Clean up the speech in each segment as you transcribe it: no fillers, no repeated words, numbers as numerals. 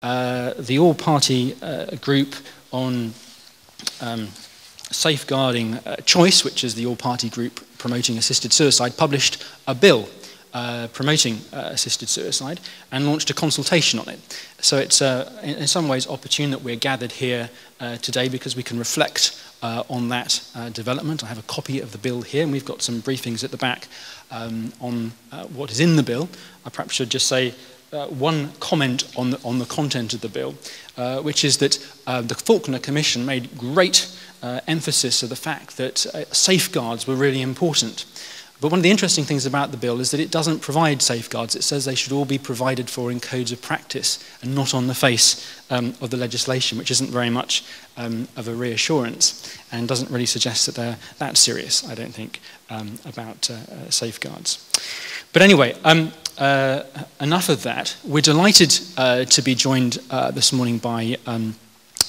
the all-party group on safeguarding choice, which is the all-party group promoting assisted suicide, published a bill promoting assisted suicide and launched a consultation on it. So it's in some ways opportune that we're gathered here today because we can reflect on that development. I have a copy of the bill here, and we've got some briefings at the back on what is in the bill. I perhaps should just say one comment on the content of the bill, which is that the Faulkner Commission made great emphasis of the fact that safeguards were really important. But one of the interesting things about the bill is that it doesn't provide safeguards. It says they should all be provided for in codes of practice and not on the face of the legislation, which isn't very much of a reassurance and doesn't really suggest that they're that serious, I don't think, about safeguards. But anyway, enough of that. We're delighted to be joined this morning by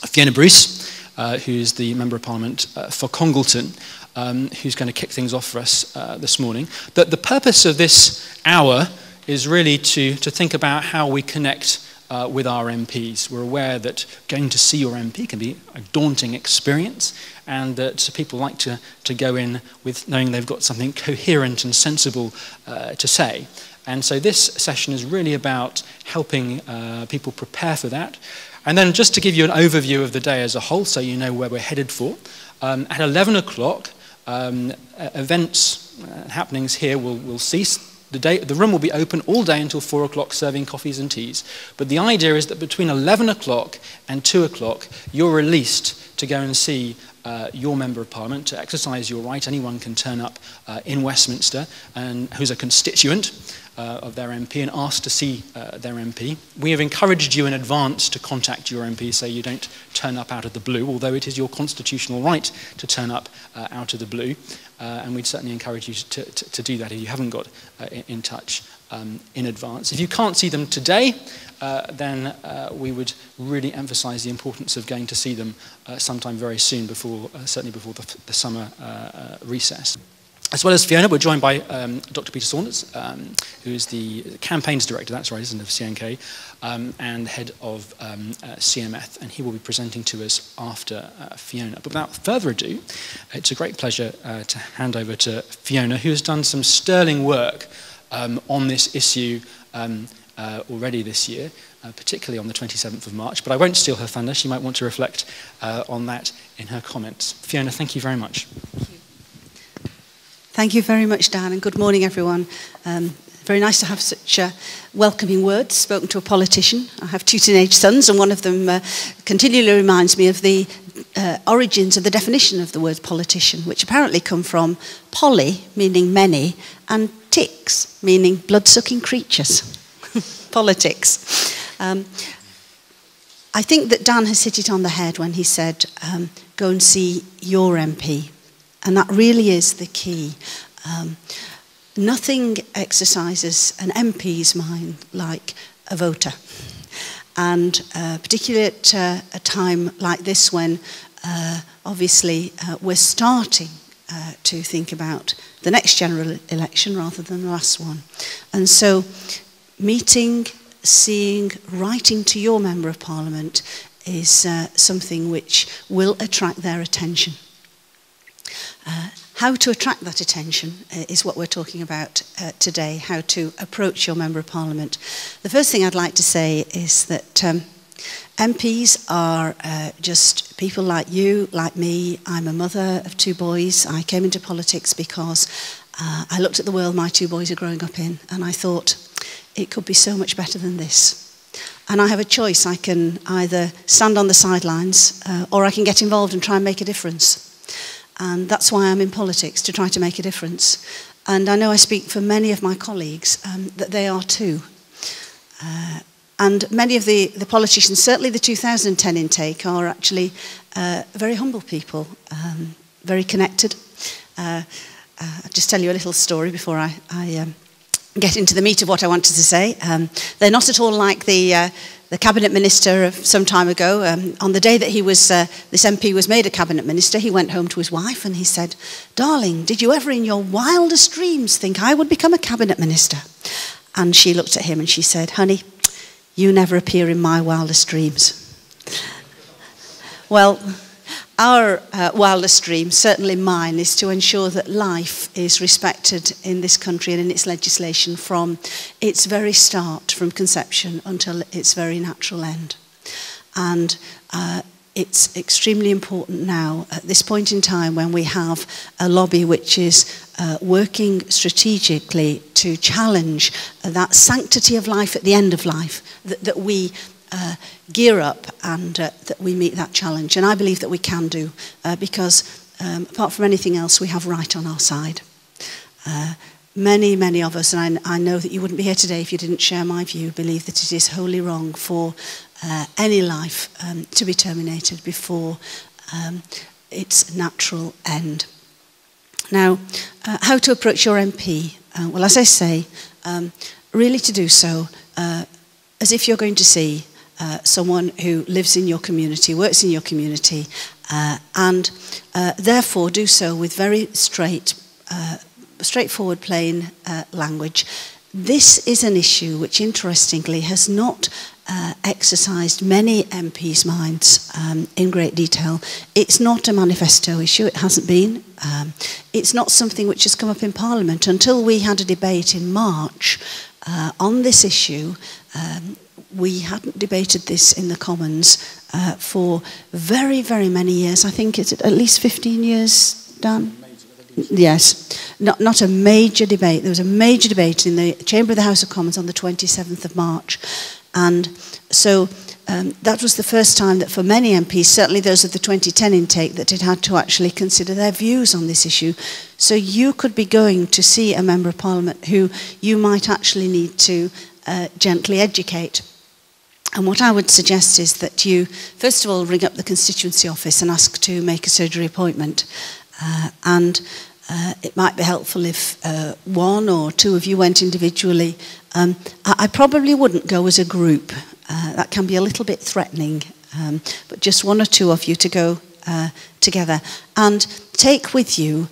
Fiona Bruce, who's the Member of Parliament for Congleton, who's going to kick things off for us this morning. The purpose of this hour is really to think about how we connect with our MPs. We're aware that going to see your MP can be a daunting experience, and that people like to go in with knowing they've got something coherent and sensible to say. And so this session is really about helping people prepare for that. And then just to give you an overview of the day as a whole, so you know where we're headed for, at 11 o'clock, events, happenings here will cease. The room will be open all day until 4 o'clock, serving coffees and teas. But the idea is that between 11 o'clock and 2 o'clock, you're released to go and see your Member of Parliament, to exercise your right. Anyone can turn up in Westminster and who's a constituent of their MP and ask to see their MP. We have encouraged you in advance to contact your MP so you don't turn up out of the blue, although it is your constitutional right to turn up out of the blue. And we'd certainly encourage you to do that if you haven't got in touch in advance. If you can't see them today, then we would really emphasise the importance of going to see them sometime very soon, certainly before the summer recess. As well as Fiona, we're joined by Dr. Peter Saunders, who is the campaigns director, that's right, isn't it, of CNK, and head of CMF, and he will be presenting to us after Fiona. But without further ado, it's a great pleasure to hand over to Fiona, who has done some sterling work on this issue already this year, particularly on the 27th of March. But I won't steal her thunder. She might want to reflect on that in her comments. Fiona, thank you very much. Thank you. Thank you very much, Dan, and good morning, everyone. Very nice to have such welcoming words spoken to a politician. I have two teenage sons, and one of them continually reminds me of the origins of the definition of the word politician, which apparently come from poly, meaning many, and ticks, meaning blood-sucking creatures. Politics. I think that Dan has hit it on the head when he said, go and see your MP. And that really is the key. Nothing exercises an MP's mind like a voter. And particularly at a time like this when obviously we're starting to think about the next general election rather than the last one. And so meeting, seeing, writing to your Member of Parliament is something which will attract their attention. How to attract that attention is what we're talking about today, how to approach your Member of Parliament. The first thing I'd like to say is that MPs are just people like you, like me. I'm a mother of two boys. I came into politics because I looked at the world my two boys are growing up in, and I thought it could be so much better than this. And I have a choice. I can either stand on the sidelines or I can get involved and try and make a difference. And that's why I'm in politics, to try to make a difference. And I know I speak for many of my colleagues that they are too. And many of the politicians, certainly the 2010 intake, are actually very humble people, very connected. I'll just tell you a little story before I get into the meat of what I wanted to say. They're not at all like the cabinet minister of some time ago. On the day that this MP was made a cabinet minister, he went home to his wife and he said, "Darling, did you ever in your wildest dreams think I would become a cabinet minister?" And she looked at him and she said, "Honey, You never appear in my wildest dreams. Well, our wildest dream, certainly mine, is to ensure that life is respected in this country and in its legislation from its very start, from conception until its very natural end. And it's extremely important now, at this point in time, when we have a lobby which is working strategically to challenge that sanctity of life at the end of life, that we gear up and that we meet that challenge. And I believe that we can do, because apart from anything else, we have right on our side. Many of us, and I know that you wouldn't be here today if you didn't share my view, believe that it is wholly wrong for any life to be terminated before its natural end. Now, how to approach your MP? Well, as I say, really to do so as if you're going to see someone who lives in your community, works in your community, and therefore do so with very straightforward, plain language. This is an issue which, interestingly, has not exercised many MPs' minds in great detail. It's not a manifesto issue, it hasn't been. It's not something which has come up in Parliament. Until we had a debate in March on this issue, we hadn't debated this in the Commons for very many years. I think it's at least 15 years, Dan? Yes, not a major debate. There was a major debate in the Chamber of the House of Commons on the 27th of March. And so that was the first time that for many MPs, certainly those of the 2010 intake, that had had to actually consider their views on this issue. So you could be going to see a Member of Parliament who you might actually need to gently educate. And what I would suggest is that you, first of all, ring up the constituency office and ask to make a surgery appointment. It might be helpful if one or two of you went individually. I probably wouldn't go as a group. That can be a little bit threatening. But just one or two of you to go together. And take with you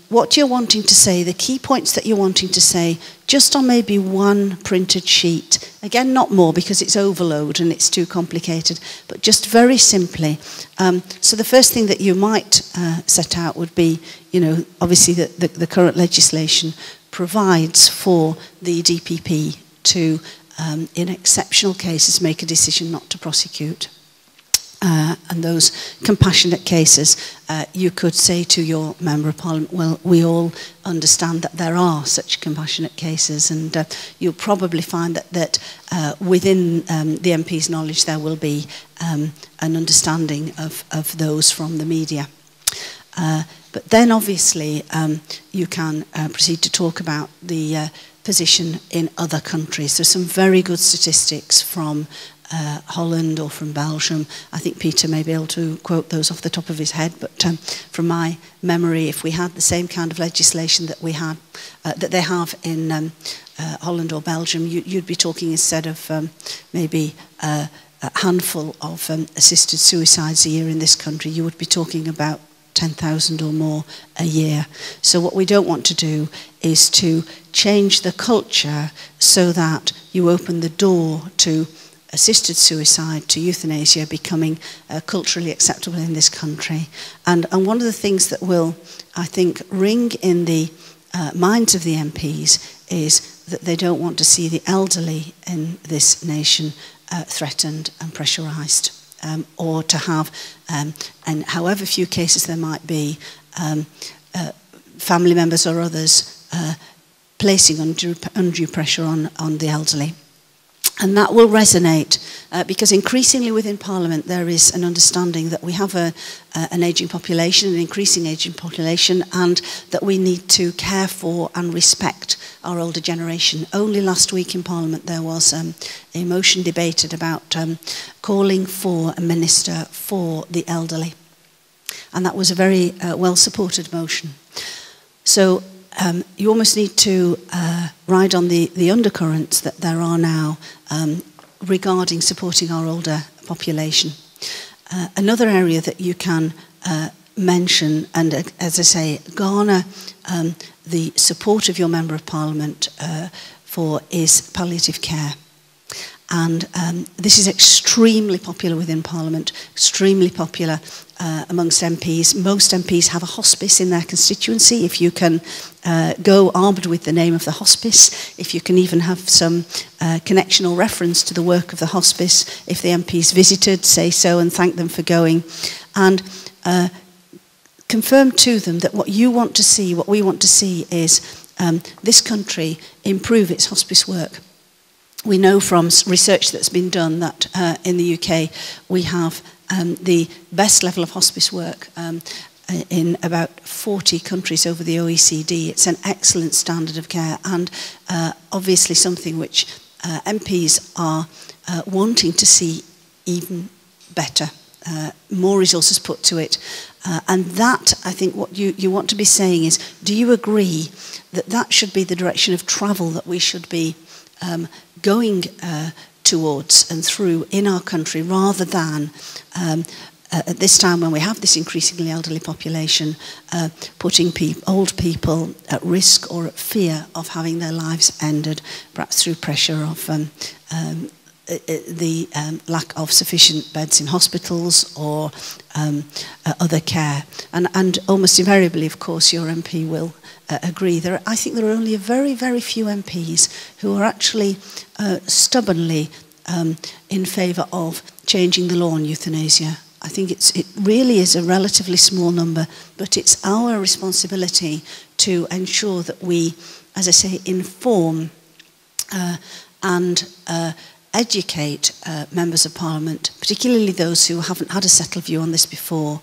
what you're wanting to say, the key points that you're wanting to say, just on maybe one printed sheet. Again, not more, because it's overload and it's too complicated, but just very simply. So the first thing that you might set out would be, you know, obviously the current legislation provides for the DPP to, in exceptional cases, make a decision not to prosecute. And those compassionate cases, you could say to your Member of Parliament, well, we all understand that there are such compassionate cases, and you'll probably find that within the MP's knowledge there will be an understanding of those from the media. But then obviously you can proceed to talk about the position in other countries. There's some very good statistics from Holland or from Belgium. I think Peter may be able to quote those off the top of his head, but from my memory, if we had the same kind of legislation that we had, that they have in Holland or Belgium, you'd be talking, instead of maybe a handful of assisted suicides a year in this country, you would be talking about 10,000 or more a year. So what we don't want to do is to change the culture so that you open the door to assisted suicide, to euthanasia becoming culturally acceptable in this country. And one of the things that will, I think, ring in the minds of the MPs is that they don't want to see the elderly in this nation threatened and pressurised, or to have, and however few cases there might be, family members or others placing undue pressure on the elderly. And that will resonate because increasingly within Parliament there is an understanding that we have an ageing population, an increasing ageing population, and that we need to care for and respect our older generation. Only last week in Parliament there was a motion debated about calling for a minister for the elderly. And that was a very well-supported motion. So you almost need to ride on the undercurrents that there are now regarding supporting our older population. Another area that you can mention, and as I say, garner the support of your Member of Parliament for, is palliative care. And this is extremely popular within Parliament, extremely popular amongst MPs. Most MPs have a hospice in their constituency. If you can go armed with the name of the hospice, if you can even have some connection or reference to the work of the hospice, if the MPs visited, say so and thank them for going. And confirm to them that what you want to see, what we want to see is this country improve its hospice work. We know from research that's been done that in the UK we have the best level of hospice work in about 40 countries over the OECD. It's an excellent standard of care, and obviously something which MPs are wanting to see even better. More resources put to it. And that, I think, what you want to be saying is, do you agree that that should be the direction of travel that we should be going towards and through in our country, rather than at this time when we have this increasingly elderly population, putting old people at risk or at fear of having their lives ended, perhaps through pressure of the lack of sufficient beds in hospitals or other care. And almost invariably, of course, your MP will agree. I think there are only a very, very few MPs who are actually stubbornly in favour of changing the law on euthanasia. I think it really is a relatively small number, but it's our responsibility to ensure that we, as I say, inform and educate members of Parliament, particularly those who haven't had a settled view on this before,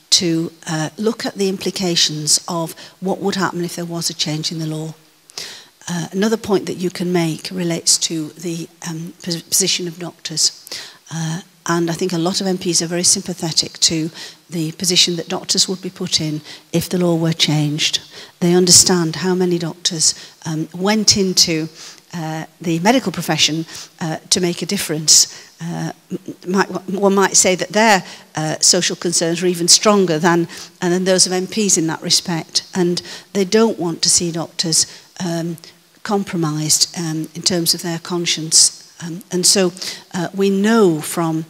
to look at the implications of what would happen if there was a change in the law. Another point that you can make relates to the position of doctors. And I think a lot of MPs are very sympathetic to the position that doctors would be put in if the law were changed. They understand how many doctors went into the medical profession to make a difference. One might say that their social concerns are even stronger than those of MPs in that respect, and they don't want to see doctors compromised in terms of their conscience. And so we know from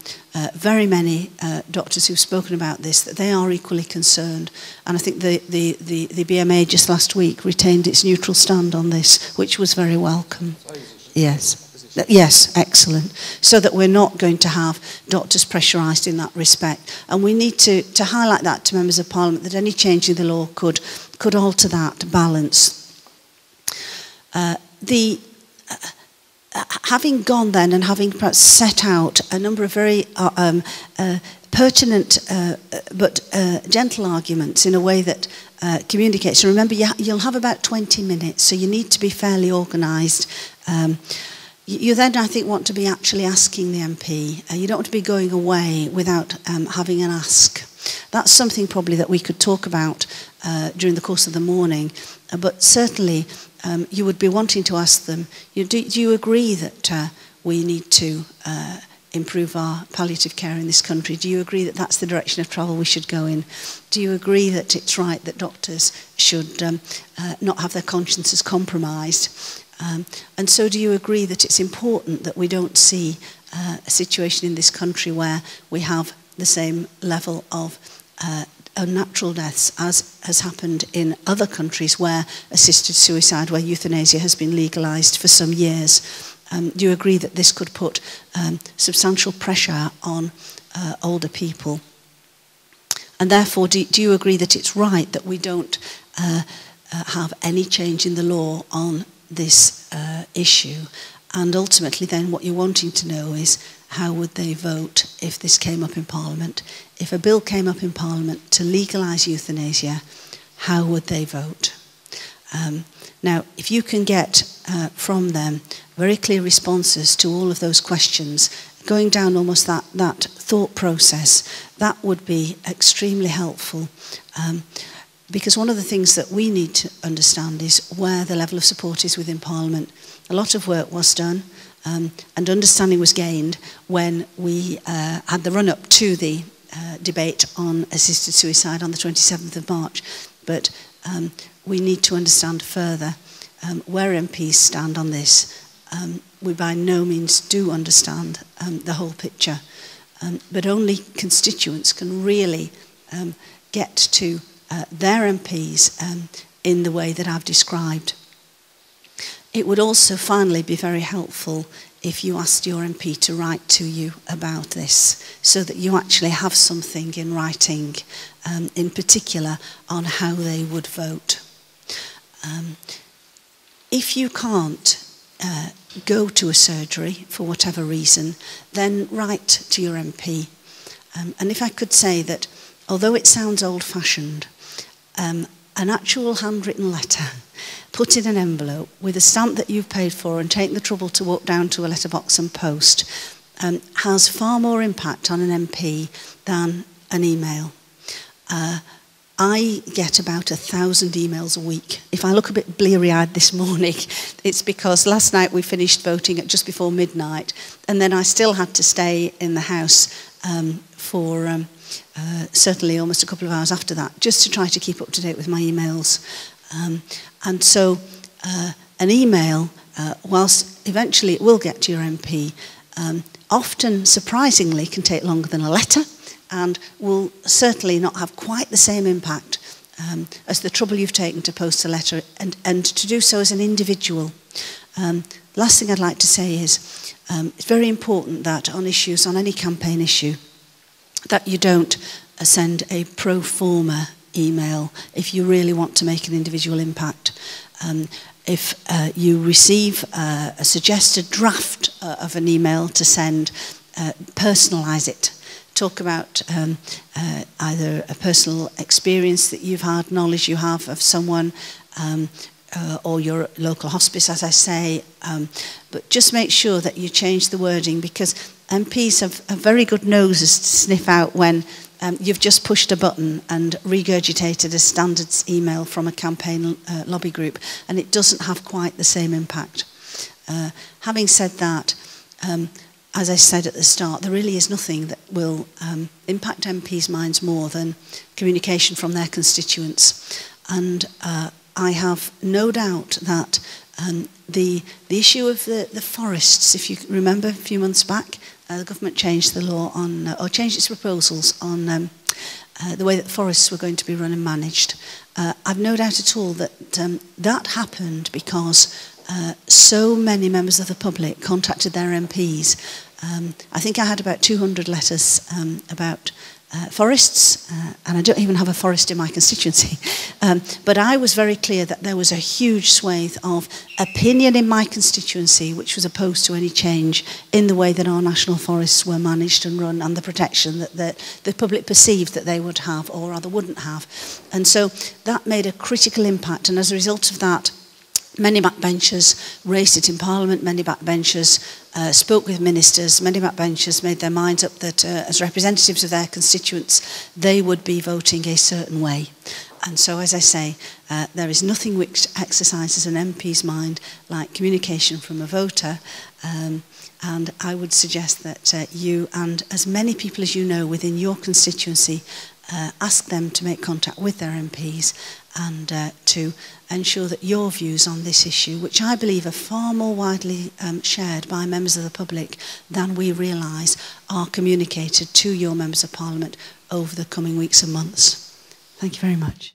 very many doctors who've spoken about this that they are equally concerned. And I think the BMA just last week retained its neutral stand on this, which was very welcome. Yes. Yes, excellent. So that we're not going to have doctors pressurised in that respect. And we need to highlight that to members of Parliament, that any change in the law could alter that balance. Having gone then and having perhaps set out a number of very pertinent but gentle arguments in a way that communicates. So remember, you'll have about 20 minutes, so you need to be fairly organised. You then, I think, want to be actually asking the MP. You don't want to be going away without having an ask. That's something probably that we could talk about during the course of the morning, but certainly you would be wanting to ask them, do you agree that we need to improve our palliative care in this country? Do you agree that that's the direction of travel we should go in? Do you agree that it's right that doctors should not have their consciences compromised? And so do you agree that it's important that we don't see a situation in this country where we have the same level of unnatural deaths as has happened in other countries where assisted suicide, where euthanasia has been legalised for some years? Do you agree that this could put substantial pressure on older people? And therefore, do you agree that it's right that we don't have any change in the law on this issue? And ultimately then what you're wanting to know is, how would they vote if this came up in Parliament? If a bill came up in Parliament to legalise euthanasia, how would they vote? Now, if you can get from them very clear responses to all of those questions, going down almost that thought process, that would be extremely helpful. Because one of the things that we need to understand is where the level of support is within Parliament. A lot of work was done, and understanding was gained when we had the run-up to the debate on assisted suicide on the 27th of March. But we need to understand further where MPs stand on this, we by no means do understand the whole picture, but only constituents can really get to their MPs in the way that I've described. It would also finally be very helpful if you asked your MP to write to you about this, so that you actually have something in writing, in particular on how they would vote. If you can't go to a surgery for whatever reason, then write to your MP. And if I could say that, although it sounds old-fashioned, an actual handwritten letter put in an envelope with a stamp that you've paid for and taken the trouble to walk down to a letterbox and post has far more impact on an MP than an email. I get about 1,000 emails a week. If I look a bit bleary-eyed this morning, it's because last night we finished voting at just before midnight, and then I still had to stay in the house for certainly almost a couple of hours after that, just to try to keep up to date with my emails. And so an email, whilst eventually it will get to your MP, often, surprisingly, can take longer than a letter, and will certainly not have quite the same impact as the trouble you've taken to post a letter, and to do so as an individual. Last thing I'd like to say is it's very important that on issues, on any campaign issue, that you don't send a pro forma email if you really want to make an individual impact. If you receive a suggested draft of an email to send, personalise it. Talk about either a personal experience that you've had, knowledge you have of someone, or your local hospice, as I say, but just make sure that you change the wording, because MPs have very good noses to sniff out when you've just pushed a button and regurgitated a standards email from a campaign lobby group, and it doesn't have quite the same impact. Having said that, as I said at the start, there really is nothing that will impact MPs' minds more than communication from their constituents. And I have no doubt that the issue of the forests, if you remember a few months back, the government changed the law on, or changed its proposals on the way that forests were going to be run and managed. I've no doubt at all that that happened because so many members of the public contacted their MPs. I think I had about 200 letters about forests, and I don't even have a forest in my constituency. But I was very clear that there was a huge swathe of opinion in my constituency which was opposed to any change in the way that our national forests were managed and run, and the protection that the public perceived that they would have, or rather wouldn't have. And so that made a critical impact, and as a result of that, many backbenchers raised it in Parliament, many backbenchers spoke with ministers, many backbenchers made their minds up that as representatives of their constituents, they would be voting a certain way. And so, as I say, there is nothing which exercises an MP's mind like communication from a voter, and I would suggest that you and as many people as you know within your constituency ask them to make contact with their MPs and to ensure that your views on this issue, which I believe are far more widely shared by members of the public than we realise, are communicated to your members of Parliament over the coming weeks and months. Thank you very much.